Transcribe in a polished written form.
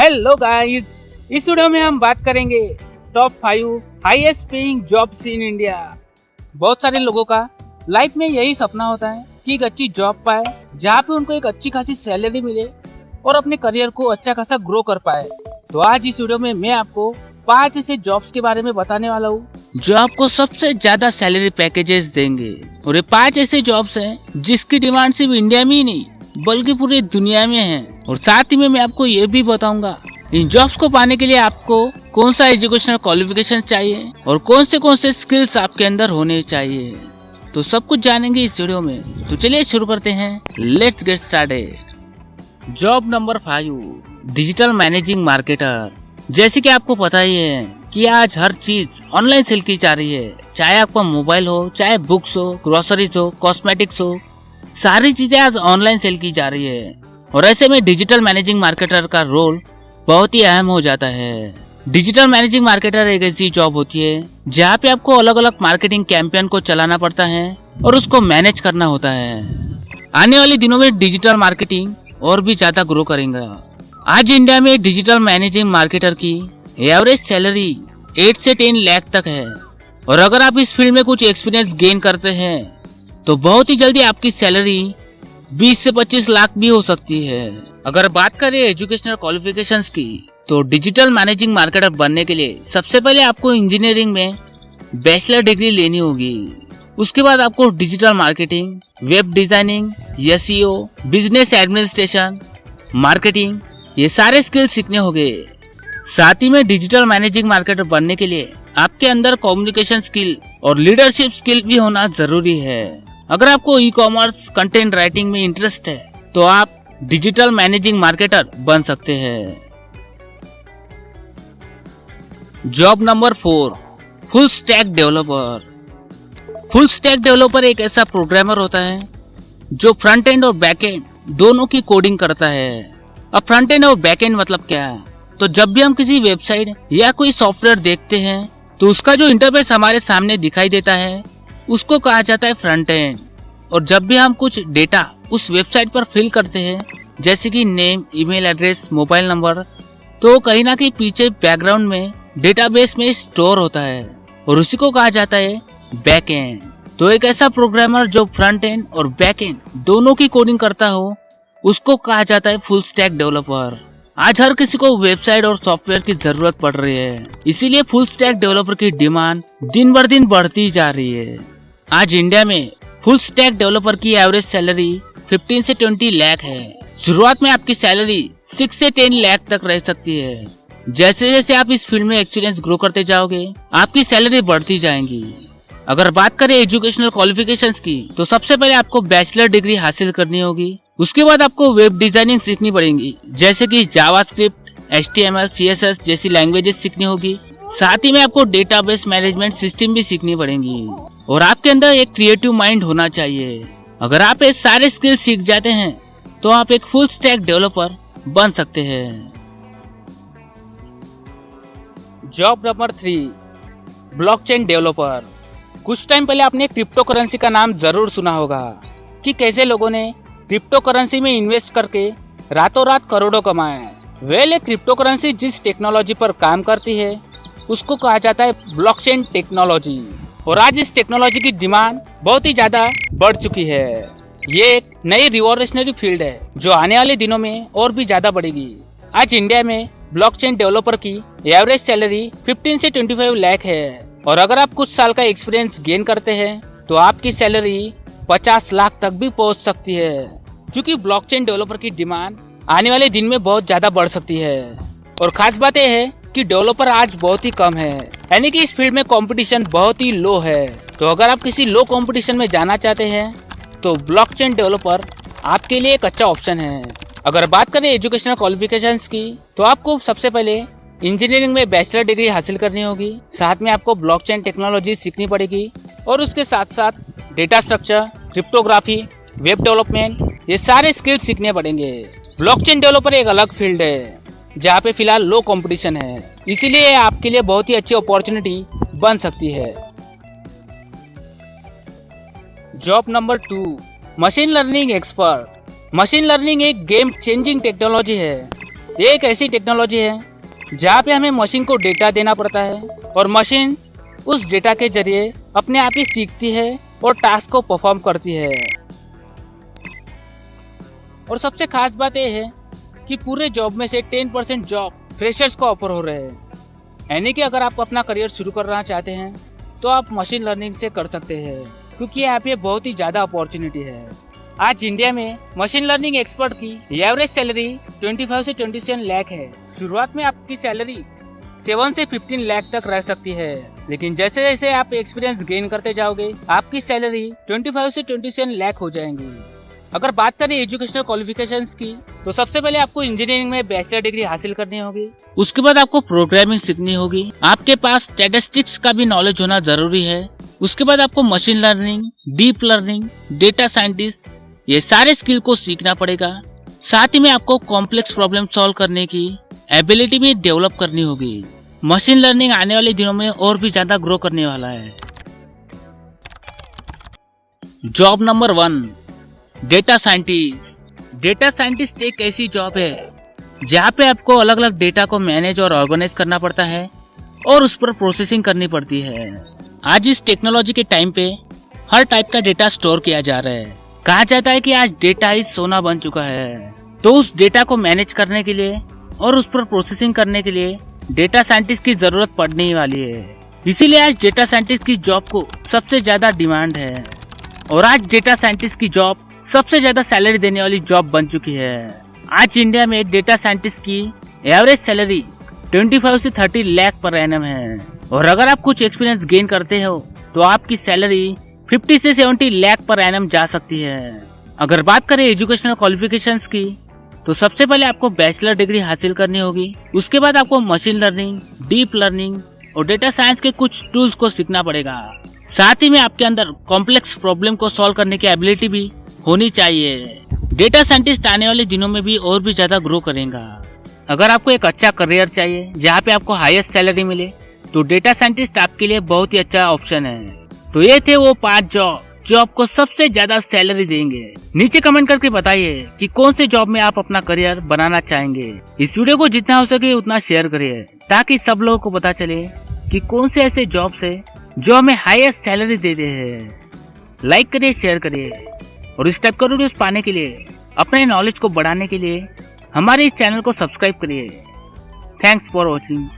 Hello guys, इस video में हम बात करेंगे top 5 highest paying jobs in India. बहुत सारे लोगों का लाइफ में यही सपना होता है कि एक अच्छी जॉब पाए जहाँ पे उनको एक अच्छी खासी सैलरी मिले और अपने करियर को अच्छा खासा ग्रो कर पाए। तो आज इस वीडियो में मैं आपको 5 ऐसे जॉब्स के बारे में बताने वाला हूँ जो आपको सबसे ज्यादा सैलरी पैकेजेस देंगे। और ये 5 ऐसे जॉब्स हैं जिसकी डिमांड सिर्फ इंडिया में ही नहीं बल्कि पूरी दुनिया में है। और साथ ही में मैं आपको ये भी बताऊंगा इन जॉब्स को पाने के लिए आपको कौन सा एजुकेशनल क्वालिफिकेशन चाहिए और कौन से स्किल्स आपके अंदर होने चाहिए। तो सब कुछ जानेंगे इस वीडियो में। तो चलिए शुरू करते हैं, let's get started. Job number 5, digital managing marketer. जैसे कि आपको पता ही है कि आज हर चीज ऑनलाइन सेल की जा रही है, चाहे आपका मोबाइल हो, चाहे बुक्स हो, ग्रोसरीज हो, कॉस्मेटिक्स हो, सारी चीजें आज ऑनलाइन सेल की जा रही है। और ऐसे में डिजिटल मैनेजिंग मार्केटर का रोल बहुत ही अहम हो जाता है। डिजिटल मैनेजिंग मार्केटर एक ऐसी जॉब होती है जहाँ पे आपको अलग अलग मार्केटिंग कैंपेन को चलाना पड़ता है और उसको मैनेज करना होता है। आने वाले दिनों में डिजिटल मार्केटिंग और भी ज्यादा ग्रो करेगा। आज इंडिया में डिजिटल मैनेजिंग मार्केटर की एवरेज सैलरी 8 से 10 लाख तक है। और अगर आप इस फील्ड में कुछ एक्सपीरियंस गेन करते हैं तो बहुत ही जल्दी आपकी सैलरी 20 से 25 लाख भी हो सकती है। अगर बात करें एजुकेशनल क्वालिफिकेशंस की तो डिजिटल मैनेजिंग मार्केटर बनने के लिए सबसे पहले आपको इंजीनियरिंग में बैचलर डिग्री लेनी होगी। उसके बाद आपको digital marketing, web designing, SEO, business administration, marketing, ये सारे स्किल सीखने होंगे। साथ ही में डिजिटल मैनेजिंग मार्केटर बनने के लिए आपके अंदर कम्युनिकेशन स्किल और लीडरशिप स्किल भी होना जरूरी है। अगर आपको ई कॉमर्स, कंटेंट राइटिंग में इंटरेस्ट है तो आप डिजिटल मैनेजिंग मार्केटर बन सकते हैं। Job number 4, full stack developer. Full stack developer एक ऐसा प्रोग्रामर होता है जो फ्रंट एंड और बैक एंड दोनों की कोडिंग करता है। अब फ्रंट एंड और बैक एंड मतलब क्या है? तो जब भी हम किसी वेबसाइट या कोई सॉफ्टवेयर देखते हैं तो उसका जो इंटरफेस हमारे सामने दिखाई देता है उसको कहा जाता है फ्रंट एंड। और जब भी हम कुछ डेटा उस वेबसाइट पर फिल करते हैं जैसे कि name, email address, mobile number, तो कहीं ना कहीं पीछे बैकग्राउंड में डेटाबेस में स्टोर होता है और उसी को कहा जाता है बैक एंड। तो एक ऐसा प्रोग्रामर जो फ्रंट एंड और बैक एंड दोनों की कोडिंग करता हो उसको कहा जाता है फुल स्टैक डेवलपर। आज हर किसी को वेबसाइट और सॉफ्टवेयर की जरूरत पड़ रही है, इसीलिए फुल स्टैक डेवलपर की डिमांड दिन बर दिन बढ़ती जा रही है। आज इंडिया में फुल स्टैक डेवलपर की एवरेज सैलरी 15 से 20 लाख है। शुरुआत में आपकी सैलरी 6 से 10 लाख तक रह सकती है। जैसे जैसे आप इस फील्ड में एक्सपीरियंस ग्रो करते जाओगे आपकी सैलरी बढ़ती जाएगी। अगर बात करें एजुकेशनल क्वालिफिकेशंस की तो सबसे पहले आपको बैचलर डिग्री हासिल करनी होगी। उसके बाद आपको वेब डिजाइनिंग सीखनी पड़ेगी जैसे कि जावास्क्रिप्ट, HTML, CSS जैसी लैंग्वेजेस सीखनी होगी। साथ ही में आपको डेटाबेस मैनेजमेंट सिस्टम भी सीखनी पड़ेगी और आपके अंदर एक क्रिएटिव माइंड होना चाहिए। अगर आप ये सारे स्किल सीख जाते हैं तो आप एक फुल स्टैक डेवलपर बन सकते हैं। Job number 3, blockchain developer. कुछ टाइम पहले आपने क्रिप्टो करेंसी का नाम जरूर सुना होगा कि कैसे लोगों ने क्रिप्टो करेंसी में इन्वेस्ट करके रातों रात करोड़ों कमाए। वेल, क्रिप्टो करेंसी जिस टेक्नोलॉजी पर काम करती है उसको कहा जाता है ब्लॉकचेन टेक्नोलॉजी। और आज इस टेक्नोलॉजी की डिमांड बहुत ही ज्यादा बढ़ चुकी है। ये एक नई रिवॉल्यूशनरी फील्ड है जो आने वाले दिनों में और भी ज्यादा बढ़ेगी। आज इंडिया में ब्लॉकचेन डेवलपर की एवरेज सैलरी 15 से 25 लाख है। और अगर आप कुछ साल का एक्सपीरियंस गेन करते हैं तो आपकी सैलरी 50 लाख तक भी पहुंच सकती है, क्योंकि ब्लॉकचेन डेवलपर की डिमांड आने वाले दिन में बहुत ज्यादा बढ़ सकती है। और खास बात यह है कि डेवलपर आज बहुत ही कम है, यानी कि इस फील्ड में कंपटीशन बहुत ही लो है। तो अगर आप किसी लो कंपटीशन में जाना चाहते हैं तो ब्लॉकचेन डेवलपर आपके लिए एक अच्छा ऑप्शन है। अगर बात करें एजुकेशनल क्वालिफिकेशंस की तो आपको सबसे पहले इंजीनियरिंग में बैचलर डिग्री हासिल करनी होगी। साथ में आपको ब्लॉकचेन टेक्नोलॉजी सीखनी पड़ेगी और उसके साथ साथ data structure, cryptography, web development, ये सारे स्किल्स सीखने पड़ेंगे। ब्लॉकचेन डेवलपर एक अलग फील्ड है जहाँ पे फिलहाल लो कंपटीशन है, इसीलिए आपके लिए बहुत ही अच्छी अपॉर्चुनिटी बन सकती है। Job number 2, machine learning expert. Machine learning एक गेम चेंजिंग टेक्नोलॉजी है। ये एक ऐसी टेक्नोलॉजी है जहाँ पे हमें मशीन को डेटा देना पड़ता है और मशीन उस डेटा के जरिए अपने आप ही सीखती है और टास्क को परफॉर्म करती है। और सबसे खास बात यह है कि पूरे जॉब में से 10% जॉब फ्रेशर्स को ऑफर हो रहे हैं। यानी कि अगर आप अपना करियर शुरू करना चाहते हैं तो आप मशीन लर्निंग से कर सकते हैं, क्योंकि यहाँ पे बहुत ही ज्यादा अपॉर्चुनिटी है। आज इंडिया में मशीन लर्निंग एक्सपर्ट की एवरेज सैलरी 25 से 27 लाख है। शुरुआत में आपकी सैलरी 7 से 15 लाख तक रह सकती है, लेकिन जैसे जैसे आप एक्सपीरियंस गेन करते जाओगे आपकी सैलरी 25 से 27 लाख हो जाएंगी। अगर बात करें एजुकेशनल क्वालिफिकेशंस की, तो सबसे पहले आपको इंजीनियरिंग में बैचलर डिग्री हासिल करनी होगी। उसके बाद आपको प्रोग्रामिंग सीखनी होगी। आपके पास स्टैटिस्टिक्स का भी नॉलेज होना जरूरी है। उसके बाद आपको machine learning, deep learning, data scientist, ये सारे स्किल को सीखना पड़ेगा। साथ ही में आपको कॉम्प्लेक्स प्रॉब्लम सॉल्व करने की एबिलिटी भी डेवलप करनी होगी। मशीन लर्निंग आने वाले दिनों में और भी ज्यादा ग्रो करने वाला है। Job number 1, data scientist. Data scientist एक ऐसी जॉब है जहाँ पे आपको अलग अलग डेटा को मैनेज और ऑर्गेनाइज करना पड़ता है और उस पर प्रोसेसिंग करनी पड़ती है। आज इस टेक्नोलॉजी के टाइम पे हर टाइप का डेटा स्टोर किया जा रहा है। कहा जाता है कि आज डेटा ही सोना बन चुका है। तो उस डेटा को मैनेज करने के लिए और उस पर प्रोसेसिंग करने के लिए डेटा साइंटिस्ट की जरूरत पड़ने ही वाली है। इसीलिए आज डेटा साइंटिस्ट की जॉब को सबसे ज्यादा डिमांड है और आज डेटा साइंटिस्ट की जॉब सबसे ज्यादा सैलरी देने वाली जॉब बन चुकी है। आज इंडिया में डेटा साइंटिस्ट की एवरेज सैलरी 25 से 30 लाख पर एनम है और अगर आप कुछ एक्सपीरियंस गेन करते हो तो आपकी सैलरी 50 से 70 लाख पर एनम जा सकती है। अगर बात करें एजुकेशनल क्वालिफिकेशंस की, तो सबसे पहले आपको बैचलर डिग्री हासिल करनी होगी। उसके बाद आपको मशीन लर्निंग, डीप लर्निंग और डेटा साइंस के कुछ टूल्स को सीखना पड़ेगा। साथ ही में आपके अंदर कॉम्प्लेक्स प्रॉब्लम को सॉल्व करने की एबिलिटी भी होनी चाहिए। डेटा साइंटिस्ट आने वाले दिनों में भी और भी ज्यादा ग्रो करेगा। अगर आपको एक अच्छा करियर चाहिए जहाँ पे आपको हाईएस्ट सैलरी मिले, तो डेटा साइंटिस्ट आपके लिए बहुत ही अच्छा ऑप्शन है। तो ये थे वो 5 जॉब जो आपको सबसे ज्यादा सैलरी देंगे। नीचे कमेंट करके बताइए कि कौन से जॉब में आप अपना करियर बनाना चाहेंगे। इस वीडियो को जितना हो सके उतना शेयर करिए ताकि सब लोगों को पता चले कि कौन से ऐसे जॉब्स है जो हमें हाईएस्ट सैलरी दे रहे हैं। लाइक करिए, शेयर करिए और इस टाइप का वीडियोस पाने के लिए, अपने नॉलेज को बढ़ाने के लिए हमारे इस चैनल को सब्सक्राइब करिए। Thanks for watching.